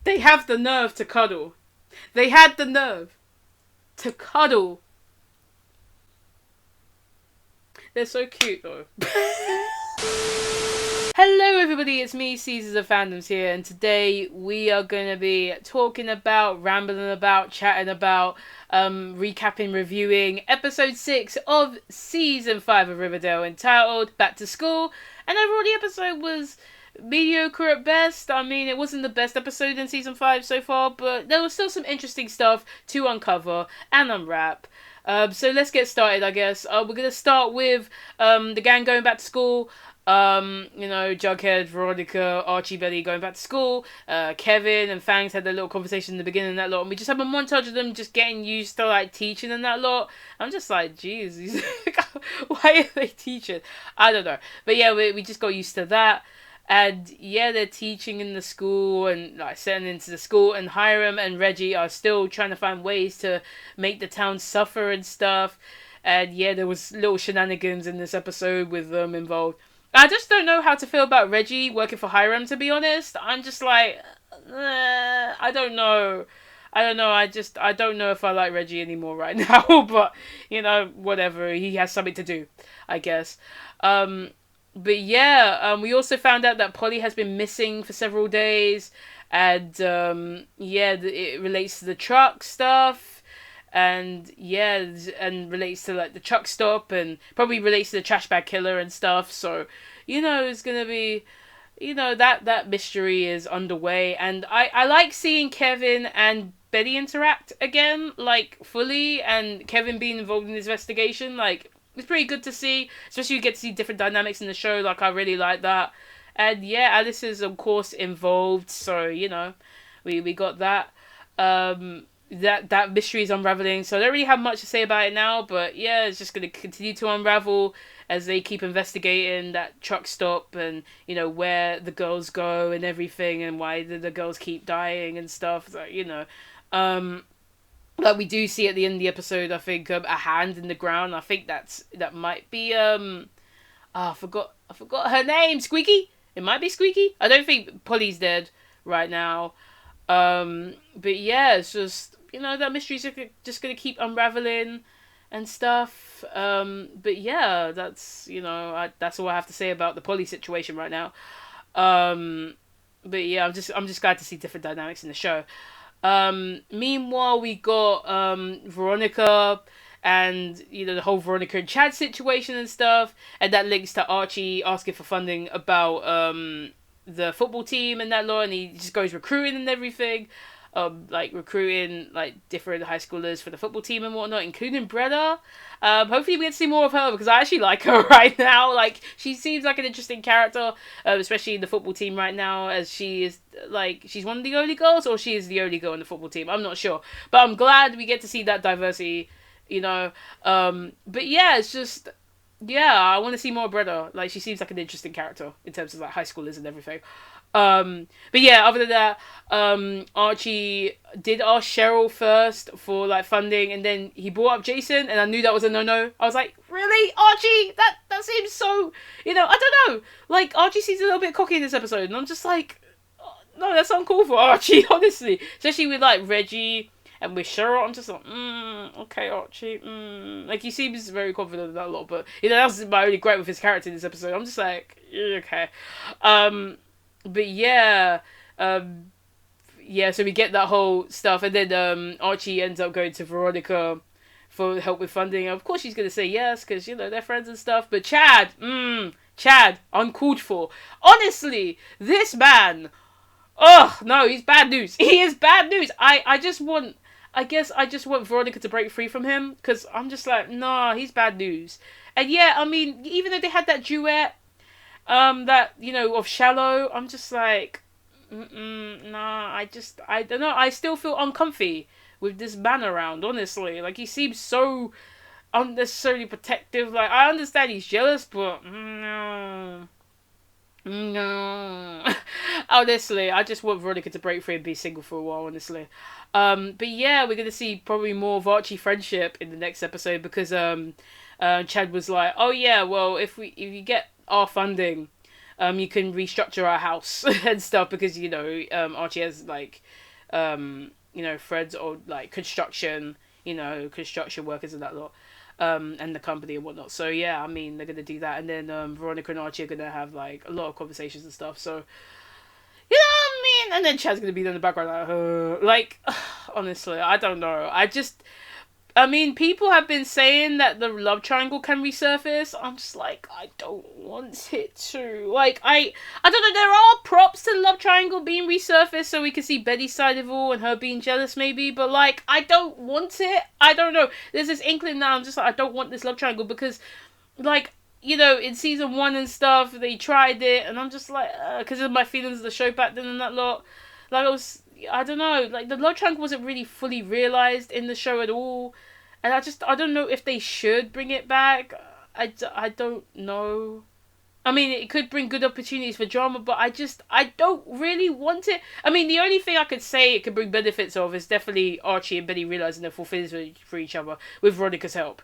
They have the nerve to cuddle. They had the nerve to cuddle. They're so cute though. Hello everybody, it's me, Caesars of Fandoms here, and today we are going to be talking about, rambling about, chatting about, recapping, reviewing episode 6 of season 5 of Riverdale, entitled Back to School. And overall the episode was mediocre at best. I mean, it wasn't the best episode in season 5 so far, but there was still some interesting stuff to uncover and unwrap. So let's get started, I guess. We're going to start with the gang going back to school. Jughead, Veronica, Archie, Betty going back to school. Kevin and Fangs had their little conversation in the beginning and that lot. And we just have a montage of them just getting used to, like, teaching and that lot. I'm just like, jeez, why are they teaching? I don't know. But yeah, we just got used to that. And yeah, they're teaching in the school and like setting into the school, and Hiram and Reggie are still trying to find ways to make the town suffer and stuff. And yeah, there was little shenanigans in this episode with them involved. I just don't know how to feel about Reggie working for Hiram, to be honest. I'm just like, I don't know. I don't know if I like Reggie anymore right now, but, whatever. He has something to do, I guess. But yeah, we also found out that Polly has been missing for several days, and it relates to the truck stuff, and relates to like the truck stop, and probably relates to the trash bag killer and stuff. So, it's gonna be, that mystery is underway, and I like seeing Kevin and Betty interact again, like fully, and Kevin being involved in this investigation, like. It's pretty good to see, especially you get to see different dynamics in the show. Like, I really like that. And yeah, Alice is of course involved, so we got that. That mystery is unraveling, so I don't really have much to say about it now, but yeah, it's just going to continue to unravel as they keep investigating that truck stop, and where the girls go and everything, and why the girls keep dying and stuff. So, like we do see at the end of the episode, I think a hand in the ground. I think that might be I forgot her name. Squeaky. It might be Squeaky. I don't think Polly's dead right now. But yeah, it's just that mystery's just gonna keep unraveling and stuff. But yeah, that's that's all I have to say about the Polly situation right now. But yeah, I'm just glad to see different dynamics in the show. Meanwhile, we got Veronica and the whole Veronica and Chad situation and stuff, and that links to Archie asking for funding about the football team and that lot, and he just goes recruiting and everything, recruiting like different high schoolers for the football team and whatnot, including Brenda. Hopefully we get to see more of her, because I actually like her right now. Like, she seems like an interesting character, especially in the football team right now, as she is like, she's one of the only girls, or she is the only girl in the football team. I'm not sure, but I'm glad we get to see that diversity. But yeah, it's just. Yeah, I want to see more of Brenda. Like, she seems like an interesting character in terms of like high schoolers and everything. But yeah, other than that, Archie did ask Cheryl first for like funding, and then he brought up Jason, and I knew that was a no. I was like, really, Archie? That seems so, I don't know. Like, Archie seems a little bit cocky in this episode, and I'm just like, oh, no, that's uncalled for, Archie, honestly. Especially with like Reggie and with Cheryl, I'm just like, okay, Archie, Like, he seems very confident in that a lot, but, that was my only gripe with his character in this episode. I'm just like, okay. But yeah, so we get that whole stuff, and then, Archie ends up going to Veronica for help with funding. Of course she's gonna say yes, because, they're friends and stuff, but Chad, uncalled for. Honestly, this man, oh, no, he's bad news. He is bad news. I just want Veronica to break free from him, because I'm just like, nah, he's bad news. And yeah, I mean, even though they had that duet, of Shallow, I'm just like, nah, I don't know, I still feel uncomfy with this man around, honestly. Like, he seems so unnecessarily protective. Like, I understand he's jealous, but no. Honestly, I just want Veronica to break free and be single for a while, honestly. But yeah, we're gonna see probably more of Archie friendship in the next episode, because Chad was like, oh yeah, well, if you get our funding, you can restructure our house and stuff because, Archie has, like, friends or, like, construction workers and that lot, and the company and whatnot. So, yeah, I mean, they're going to do that. And then, Veronica and Archie are going to have, like, a lot of conversations and stuff. So, you know what I mean? And then Chad's going to be in the background, like, honestly, I don't know. I mean, people have been saying that the love triangle can resurface. I'm just like, I don't want it to. Like, I don't know, there are props to the love triangle being resurfaced so we can see Betty's side of it all and her being jealous maybe, but like, I don't want it. I don't know. There's this inkling now, I'm just like, I don't want this love triangle because, like, in season 1 and stuff, they tried it, and I'm just like, because of my feelings of the show back then and that lot. Like, I don't know, like, the love triangle wasn't really fully realised in the show at all. And I don't know if they should bring it back. I don't know. I mean, it could bring good opportunities for drama, but I don't really want it. I mean, the only thing I could say it could bring benefits of is definitely Archie and Betty realising their full feelings for each other with Veronica's help.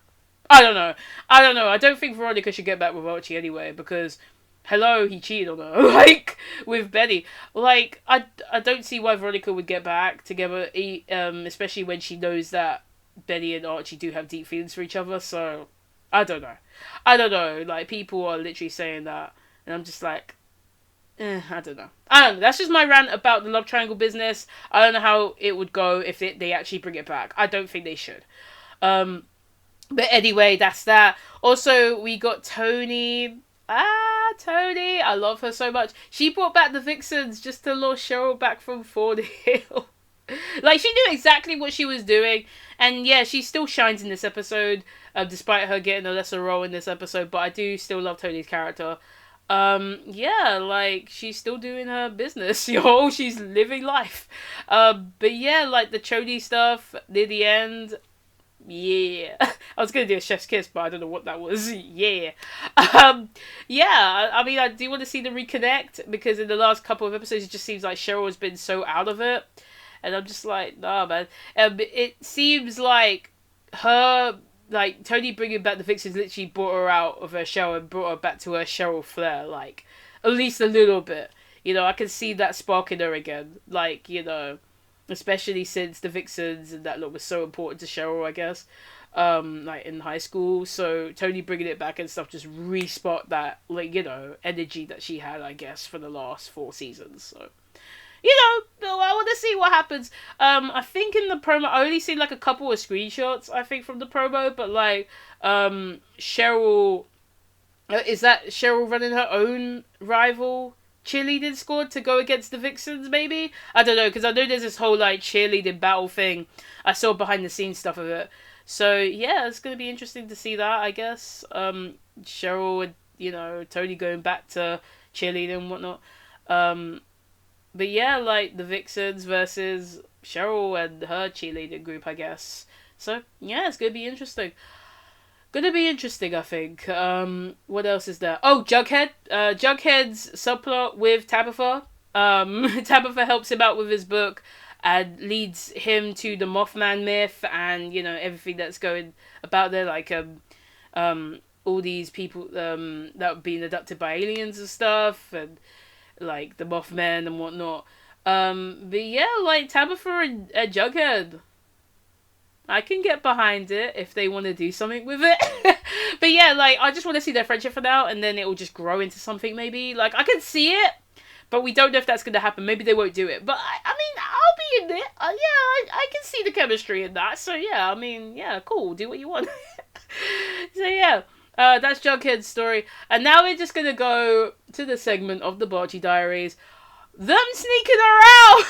I don't know. I don't think Veronica should get back with Archie anyway, because, hello, he cheated on her, like, with Betty. Like, I don't see why Veronica would get back together, especially when she knows that Betty and Archie do have deep feelings for each other, so I don't know. Like, people are literally saying that, and I'm just like, I don't know. That's just my rant about the love triangle business. I don't know how it would go if they actually bring it back. I don't think they should. But anyway, that's that. Also, we got Tony. Tony. I love her so much. She brought back the Vixens just to lure Cheryl back from Ford Hill. Like, she knew exactly what she was doing, and yeah, she still shines in this episode, despite her getting a lesser role in this episode, but I do still love Tony's character. Yeah, like, she's still doing her business, she's living life. But yeah, like, the Chody stuff, near the end, yeah. I was gonna do a chef's kiss, but I don't know what that was. Yeah. Yeah, I mean, I do want to see them reconnect, because in the last couple of episodes, it just seems like Cheryl has been so out of it. And I'm just like, nah, man. It seems like Tony bringing back the Vixens literally brought her out of her shell and brought her back to her Cheryl flair, like, at least a little bit. I can see that spark in her again. Like, especially since the Vixens and that lot was so important to Cheryl, I guess, like, in high school. So Tony bringing it back and stuff just re-sparked that, like, energy that she had, I guess, for the last 4 seasons, so... I want to see what happens. I think in the promo, I only seen like a couple of screenshots, I think, from the promo, but like, Cheryl, is that Cheryl running her own rival cheerleading squad to go against the Vixens, maybe? I don't know, because I know there's this whole like cheerleading battle thing. I saw behind the scenes stuff of it. So yeah, it's going to be interesting to see that, I guess. Cheryl and, Tony going back to cheerleading and whatnot. But yeah, like, the Vixens versus Cheryl and her cheerleading group, I guess. So, yeah, it's gonna be interesting. I think. What else is there? Oh, Jughead. Jughead's subplot with Tabitha. Tabitha helps him out with his book and leads him to the Mothman myth and, everything that's going about there, like, all these people, that are being abducted by aliens and stuff, and... like, the Mothman and whatnot. But yeah, like, Tabitha and Jughead. I can get behind it if they want to do something with it. But yeah, like, I just want to see their friendship for now, and then it will just grow into something, maybe. Like, I can see it, but we don't know if that's going to happen. Maybe they won't do it. But, I mean, I'll be in it. Yeah, I can see the chemistry in that. So, yeah, I mean, yeah, cool. Do what you want. So, yeah. That's Jughead's story. And now we're just going to go to the segment of the Barchie Diaries. Them sneaking around.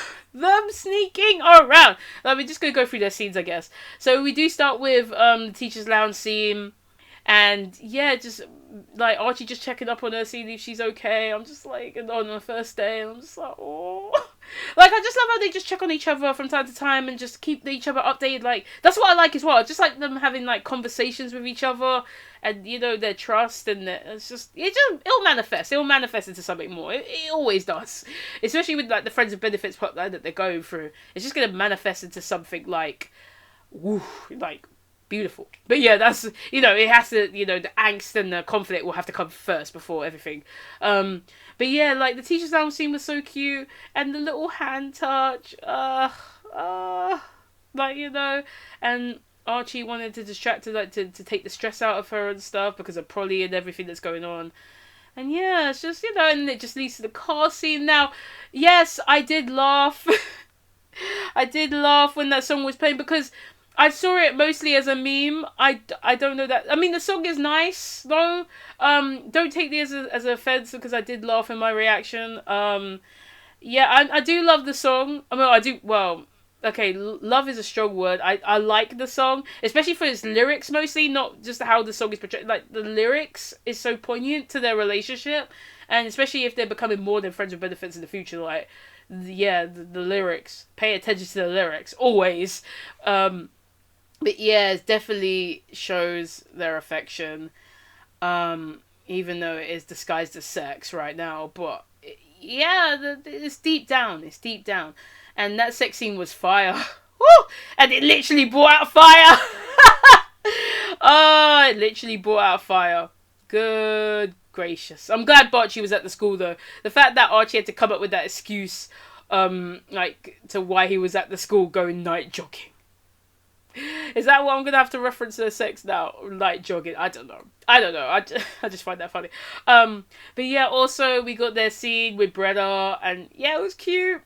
We're just going to go through their scenes, I guess. So we do start with the Teacher's Lounge scene. And yeah, just like Archie just checking up on her, seeing if she's okay. I'm just like, on her first day, and I'm just like, oh. Like, I just love how they just check on each other from time to time and just keep each other updated. Like, that's what I like as well. I just like them having, like, conversations with each other and, their trust, and it'll manifest. It'll manifest into something more. It always does. Especially with, like, the Friends of Benefits plotline that they're going through. It's just going to manifest into something, like, woo, like, beautiful. But yeah, that's, it has to, the angst and the conflict will have to come first before everything. But yeah, like the teacher's lounge scene was so cute, and the little hand touch, like, and Archie wanted to distract her, like to take the stress out of her and stuff because of Polly and everything that's going on. And yeah, it's just, and it just leads to the car scene. Now, yes, I did laugh. I did laugh when that song was playing because I saw it mostly as a meme. I don't know that. I mean, the song is nice though. Don't take this as an offense because I did laugh in my reaction. Yeah, I do love the song. I mean, I do. Well, okay, love is a strong word. I like the song, especially for its lyrics mostly, not just how the song is portrayed. Like the lyrics is so poignant to their relationship, and especially if they're becoming more than friends with benefits in the future. Like, yeah, the lyrics. Pay attention to the lyrics always. But yeah, it definitely shows their affection, even though it is disguised as sex right now. But yeah, it's deep down. It's deep down. And that sex scene was fire. Woo! And it literally brought out fire. Oh, it literally brought out fire. Good gracious. I'm glad Barchie was at the school though. The fact that Archie had to come up with that excuse, like, to why he was at the school going night jogging. Is that what I'm gonna have to reference their sex now? Night jogging? I don't know. I just find that funny. But yeah, also we got their scene with Bretta, and yeah, it was cute.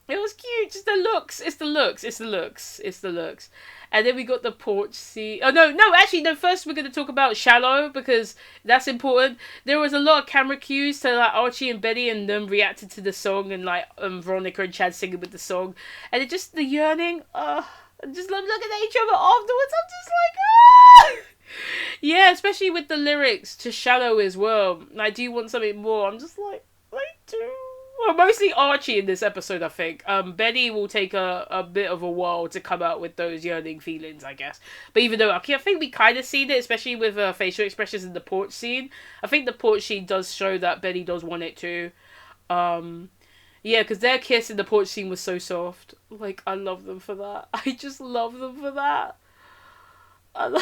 It was cute. Just the looks. It's the looks. It's the looks. It's the looks. And then we got the porch scene. Oh, no. Actually, no. First, we're going to talk about Shallow because that's important. There was a lot of camera cues to, like, Archie and Betty and them reacted to the song and, like, Veronica and Chad singing with the song. And it just, the yearning. Just looking at each other afterwards. I'm just like, Yeah, especially with the lyrics to Shallow as well. I do want something more. I'm just like, I do. Well, mostly Archie in this episode, I think. Betty will take a bit of a while to come out with those yearning feelings, I guess. But even though, I think we kind of seen it, especially with facial expressions in the porch scene. I think the porch scene does show that Betty does want it too. Yeah, because their kiss in the porch scene was so soft. Like, I love them for that. I just love them for that. Can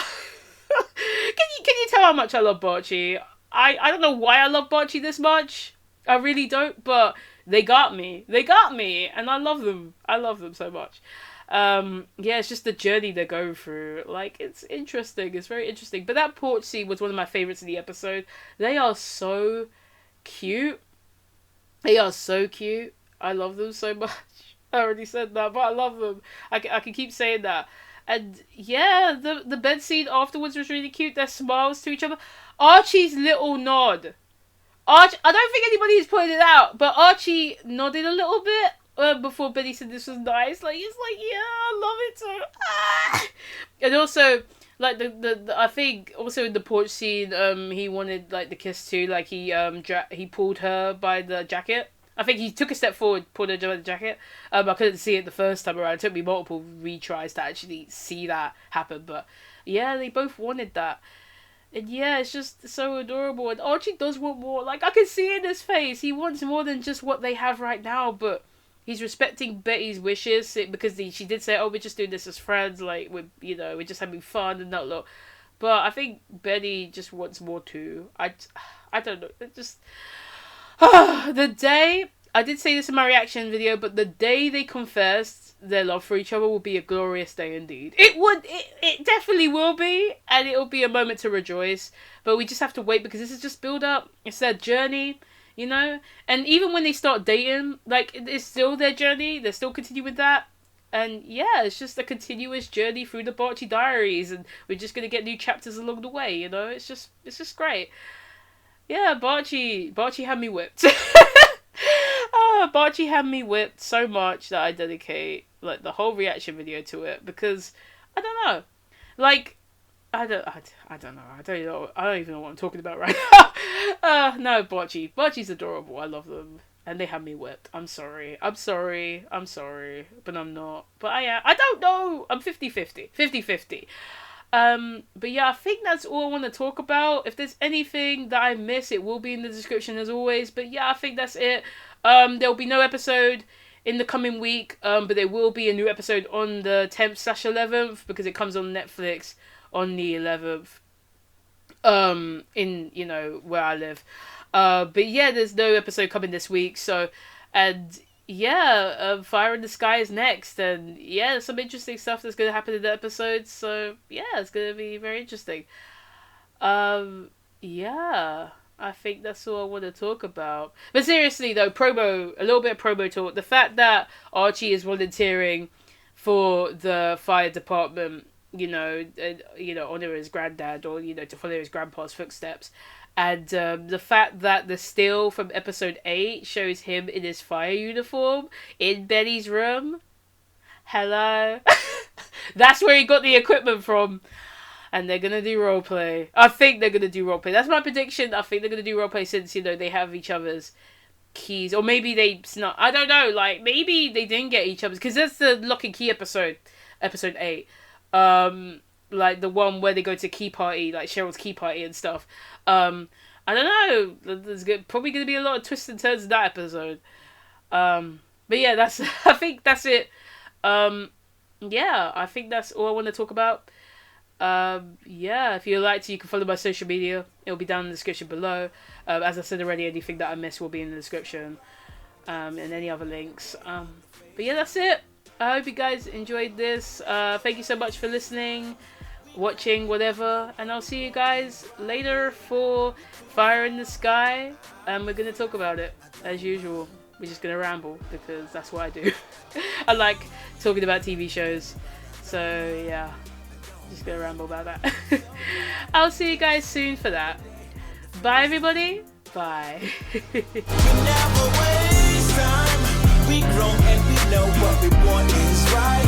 you tell how much I love Barchie? I don't know why I love Barchie this much. I really don't, but they got me. They got me, and I love them. I love them so much. Yeah, it's just the journey they go through. Like, it's interesting. It's very interesting. But that porch scene was one of my favorites in the episode. They are so cute. They are so cute. I love them so much. I already said that, but I love them. I can keep saying that. And yeah, the bed scene afterwards was really cute. Their smiles to each other. Archie's little nod. I don't think anybody has pointed it out, but Archie nodded a little bit before Betty said this was nice. Like, he's like, yeah, I love it too. Ah! And also, like, the I think also in the porch scene, he wanted, like, the kiss too. Like, he pulled her by the jacket. I think he took a step forward, pulled her by the jacket. I couldn't see it the first time around. It took me multiple retries to actually see that happen. But yeah, they both wanted that. And yeah, it's just so adorable. And Archie does want more. Like, I can see in his face. He wants more than just what they have right now. But he's respecting Betty's wishes. Because she did say, oh, we're just doing this as friends. Like, we're just having fun and that lot. But I think Betty just wants more too. I don't know. It just... the day... I did say this in my reaction video, but the day they confessed their love for each other will be a glorious day indeed. It definitely will be, and it'll be a moment to rejoice. But we just have to wait because this is just build up. It's their journey, And even when they start dating, like, it's still their journey. They're still continuing with that. And yeah, it's just a continuous journey through the Barchie diaries, and we're just gonna get new chapters along the way. It's just great. Yeah, Barchie had me whipped. Barchie had me whipped so much that I dedicate, like, the whole reaction video to it because I don't know, like, I don't know. I don't even know what I'm talking about right now. No, Barchie's adorable. I love them, and they had me whipped. I'm sorry, but I'm not. But I don't know. I'm 50-50. 50-50. But yeah, I think that's all I want to talk about. If there's anything that I miss, it will be in the description as always. But yeah, I think that's it. There'll be no episode in the coming week, but there will be a new episode on the 10th/11th because it comes on Netflix on the 11th. In, you know, where I live. But yeah, there's no episode coming this week, so, and yeah, Fire in the Sky is next, and yeah, some interesting stuff that's going to happen in the episode, so yeah, it's going to be very interesting. Yeah, I think that's all I want to talk about. But seriously though, a little bit of promo talk. The fact that Archie is volunteering for the fire department, honor his granddad, or, to follow his grandpa's footsteps. And the fact that the still from episode 8 shows him in his fire uniform in Betty's room. Hello. That's where he got the equipment from. And they're going to do roleplay. I think they're going to do roleplay. That's my prediction. I think they're going to do roleplay since, they have each other's keys. Or maybe they snuck. I don't know. Like, maybe they didn't get each other's. Because that's the Lock and Key episode. Episode 8. Like the one where they go to key party. Like Cheryl's key party and stuff. I don't know. There's probably going to be a lot of twists and turns in that episode. But yeah, I think that's it. Yeah, I think that's all I want to talk about. Yeah, if you'd like to, you can follow my social media. It'll be down in the description below. As I said already, anything that I missed will be in the description. And any other links. But yeah, that's it. I hope you guys enjoyed this. Thank you so much for listening, watching, whatever. And I'll see you guys later for Fire in the Sky. And we're going to talk about it, as usual. We're just going to ramble, because that's what I do. I like talking about TV shows. So, yeah. Just gonna ramble about that. I'll see you guys soon for that. Bye everybody. Bye. We never waste time. We grown and we know what we want is right.